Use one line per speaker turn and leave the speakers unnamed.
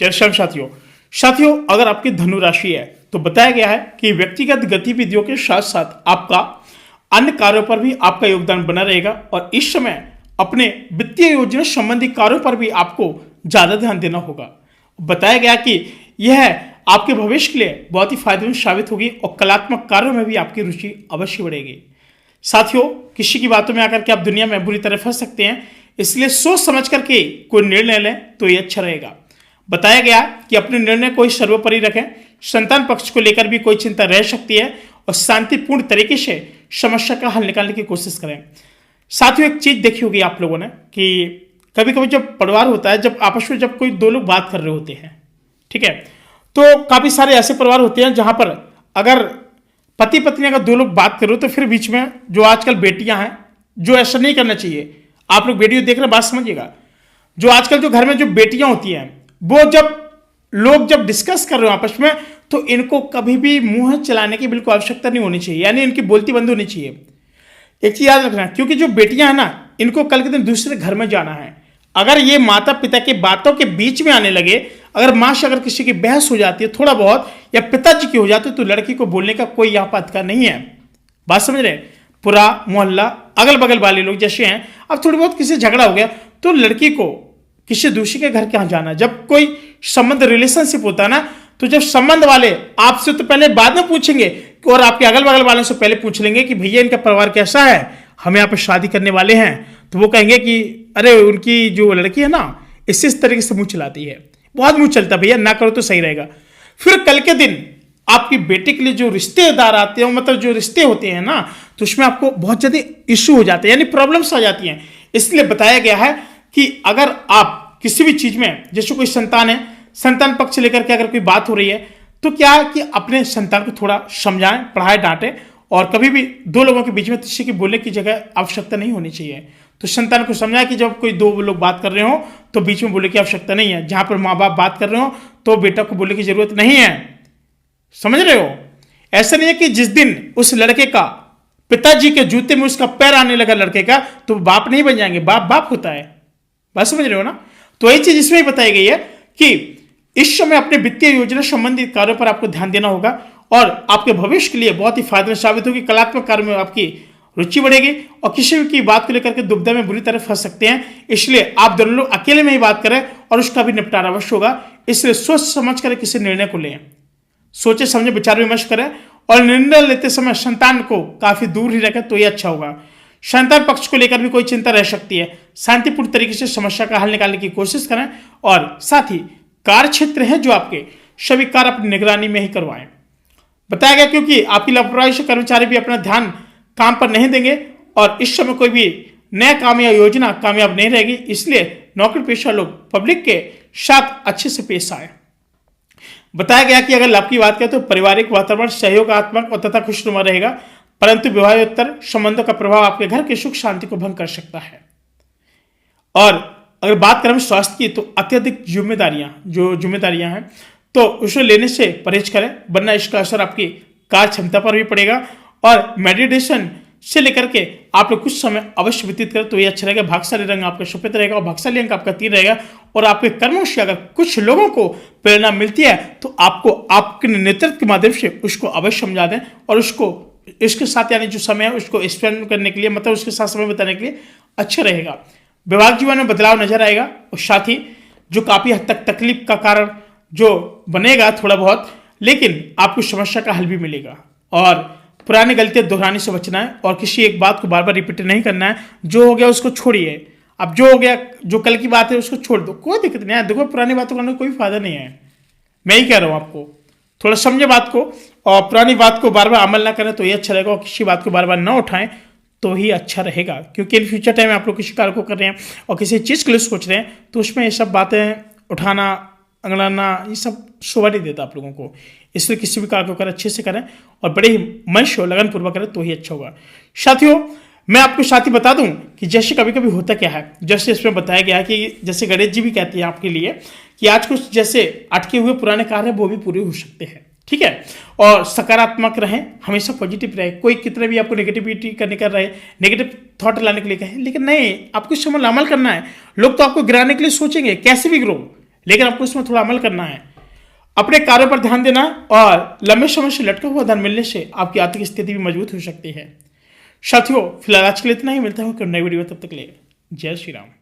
जय श्याम साथियों। साथियों, अगर आपकी धनु राशि है तो बताया गया है कि व्यक्तिगत गतिविधियों के साथ साथ आपका अन्य कार्यों पर भी आपका योगदान बना रहेगा और इस समय अपने वित्तीय योजना संबंधी कार्यों पर भी आपको ज्यादा ध्यान देना होगा। बताया गया कि यह आपके भविष्य के लिए बहुत ही फायदेमंद साबित होगी और कलात्मक कार्यों में भी आपकी रुचि अवश्य बढ़ेगी। साथियों, किसी की बातों में आकर के आप दुनिया में बुरी तरह फंस सकते हैं, इसलिए सोच समझ करके कोई निर्णय लें तो ये अच्छा रहेगा। बताया गया कि अपने निर्णय को ही सर्वोपरि रखें। संतान पक्ष को लेकर भी कोई चिंता रह सकती है और शांतिपूर्ण तरीके से समस्या का हल निकालने की कोशिश करें। साथियों, एक चीज देखी होगी आप लोगों ने कि कभी कभी जब परिवार होता है, जब आपस में जब कोई दो लोग बात कर रहे होते हैं, ठीक है, तो काफी सारे ऐसे परिवार होते हैं जहां पर अगर पति पत्नी अगर दो लोग बात करो तो फिर बीच में जो आजकल बेटियां हैं, जो ऐसा नहीं करना चाहिए। आप लोग वीडियो देख रहे हैं, बात समझिएगा। जो आजकल जो घर में जो बेटियां होती हैं, वो जब डिस्कस कर रहे हो आपस में, तो इनको कभी भी मुंह चलाने की बिल्कुल आवश्यकता नहीं होनी चाहिए, यानी इनकी बोलती बंद होनी चाहिए। एक चीज याद रखना, क्योंकि जो बेटियां हैं ना, इनको कल के दिन दूसरे घर में जाना है। अगर ये माता पिता की बातों के बीच में आने लगे, अगर माँ से अगर किसी की बहस हो जाती है थोड़ा बहुत, या पिताजी की हो जाती है, तो लड़की को बोलने का कोई यहाँ पर अधिकार नहीं है। बात समझ रहे? पूरा मोहल्ला अगल बगल वाले लोग जैसे हैं, अब थोड़ी बहुत किसी झगड़ा हो गया तो लड़की को किसी दूसरे के घर कहाँ जाना। जब कोई संबंध रिलेशनशिप होता है ना, तो जब संबंध वाले आपसे तो पहले बाद में पूछेंगे और आपके अगल बगल वालों से पहले पूछ लेंगे कि भैया इनका परिवार कैसा है, हम यहाँ पर शादी करने वाले हैं, तो वो कहेंगे कि अरे उनकी जो लड़की है ना, इस तरीके से मुंह चलाती है, बहुत मुंह चलता है भैया, ना करो तो सही रहेगा। फिर कल के दिन आपकी बेटी के लिए जो रिश्तेदार आते हैं, मतलब जो रिश्ते होते हैं ना, तो उसमें आपको बहुत ज्यादा इश्यू हो जाते हैं, यानी प्रॉब्लम्स आ जाती हैं। इसलिए बताया गया है कि अगर आप किसी भी चीज में, जैसे कोई संतान है, संतान पक्ष से लेकर के अगर कोई बात हो रही है, तो क्या है कि अपने संतान को थोड़ा समझाएं, पढ़ाएं, डांटें, और कभी भी दो लोगों के बीच में किसी की बोलने की जगह आवश्यकता नहीं होनी चाहिए। तो संतान को समझाएं कि जब कोई दो लोग बात कर रहे हो तो बीच में बोलने की आवश्यकता नहीं है। जहां पर माँ बाप बात कर रहे हो तो बेटा को बोलने की जरूरत नहीं है। समझ रहे हो? ऐसा नहीं है कि जिस दिन उस लड़के का पिताजी के जूते में उसका पैर आने लगा लड़के का, तो बाप नहीं बन जाएंगे। बाप बाप होता है। बात समझ रहे हो ना? तो यही चीज इसमें बताई गई है कि इस समय अपने वित्तीय योजना संबंधित कार्यों पर आपको ध्यान देना होगा और आपके भविष्य के लिए बहुत ही फायदेमंद साबित होगी। कलात्मक कार्य में आपकी रुचि बढ़ेगी और किसी की बात को लेकर के दुविधा में बुरी तरह फंस सकते हैं। इसलिए आप दोनों लोग अकेले में ही बात करें और उसका भी निपटारा अवश्य होगा। इसलिए सोच समझ कर किसी निर्णय को लें, सोचे समझे विचार विमर्श करें और निर्णय लेते समय संतान को काफी दूर ही रखें तो ये अच्छा होगा। संतान पक्ष को लेकर भी कोई चिंता रह सकती है। शांतिपूर्ण तरीके से समस्या का हल निकालने की कोशिश करें और साथ ही कार्य क्षेत्र है जो आपके, सभी कार्य अपनी निगरानी में ही करवाएं। बताया गया क्योंकि आपकी लापरवाही से कर्मचारी भी अपना ध्यान काम पर नहीं देंगे और इस समय कोई भी नया काम या योजना कामयाब नहीं रहेगी। इसलिए नौकरी पेशा लोग पब्लिक के साथ अच्छे से पेश आए। बताया गया कि अगर लाभ की बात करें तो पारिवारिक वातावरण सहयोगात्मक और तथा खुशनुमा रहेगा, परंतु विवाहोत्तर संबंधों का प्रभाव आपके घर की सुख शांति को भंग कर सकता है। और अगर बात करें स्वास्थ्य की, तो अत्यधिक जिम्मेदारियां हैं तो उसे लेने से परहेज करें, वरना इसका असर आपकी कार्य क्षमता पर भी पड़ेगा। और मेडिटेशन से लेकर के आप लोग कुछ समय अवश्य व्यतीत करें तो ये अच्छा रहेगा। भाग्यशाली रंग आपका सफेद रहेगा और भाग्यशाली अंक आपका 3 रहेगा। और आपके कर्मों से अगर कुछ लोगों को प्रेरणा मिलती है तो आपको आपके नेतृत्व के माध्यम से उसको अवश्य समझा दें और उसको इसके साथ, यानी जो समय है उसको स्पेंड करने के लिए, मतलब उसके साथ समय बिताने के लिए अच्छा रहेगा। वैवाहिक जीवन में बदलाव नजर आएगा और साथ ही जो काफी हद तक तकलीफ का कारण जो बनेगा थोड़ा बहुत, लेकिन आपको समस्या का हल भी मिलेगा। और पुरानी गलतियां दोहराने से बचना है और किसी एक बात को बार बार रिपीट नहीं करना है। जो हो गया उसको छोड़िए। अब जो हो गया, जो कल की बात है उसको छोड़ दो, कोई दिक्कत नहीं है। देखो, पुरानी बातों करने का कोई फायदा नहीं है। मैं ही कह रहा हूं आपको, थोड़ा समझे बात को और पुरानी बात को बार बार अमल ना करें तो ये अच्छा रहेगा और किसी बात को बार बार ना उठाएं तो ही अच्छा रहेगा। क्योंकि इन फ्यूचर टाइम में आप लोग किसी कार्य को कर रहे हैं और किसी चीज़ के लिए सोच रहे हैं तो उसमें ये सब बातें उठाना, अंगड़ाना, ये सब शोभा नहीं देता आप लोगों को। इसलिए किसी भी कार्य को करें अच्छे से करें और बड़े ही मन से लगन पूर्वक करें तो ही अच्छा होगा। साथियों, मैं आपको साथ ही बता दूं कि जैसे कभी कभी होता क्या है, जैसे इसमें बताया गया है कि जैसे गणेश जी भी कहते हैं आपके लिए कि आज कुछ जैसे अटके हुए पुराने कार्य हैं वो भी पूरे हो सकते हैं। ठीक है, और सकारात्मक रहें, हमेशा पॉजिटिव रहे। कोई कितने भी आपको नेगेटिविटी करने का रहे, नेगेटिव थॉट लाने के लिए कहे, लेकिन नहीं, आपको इस समय अमल करना है। लोग तो आपको गिराने के लिए सोचेंगे, कैसे भी गिरो, लेकिन आपको इसमें थोड़ा अमल करना है, अपने कार्यों पर ध्यान देना और लंबे समय से लटका हुआ धन मिलने से आपकी आर्थिक स्थिति भी मजबूत हो सकती है। साथियों, फिलहाल आज के लिए इतना ही, मिलता हूँ नई वीडियो, तब तक के लिए जय श्री राम।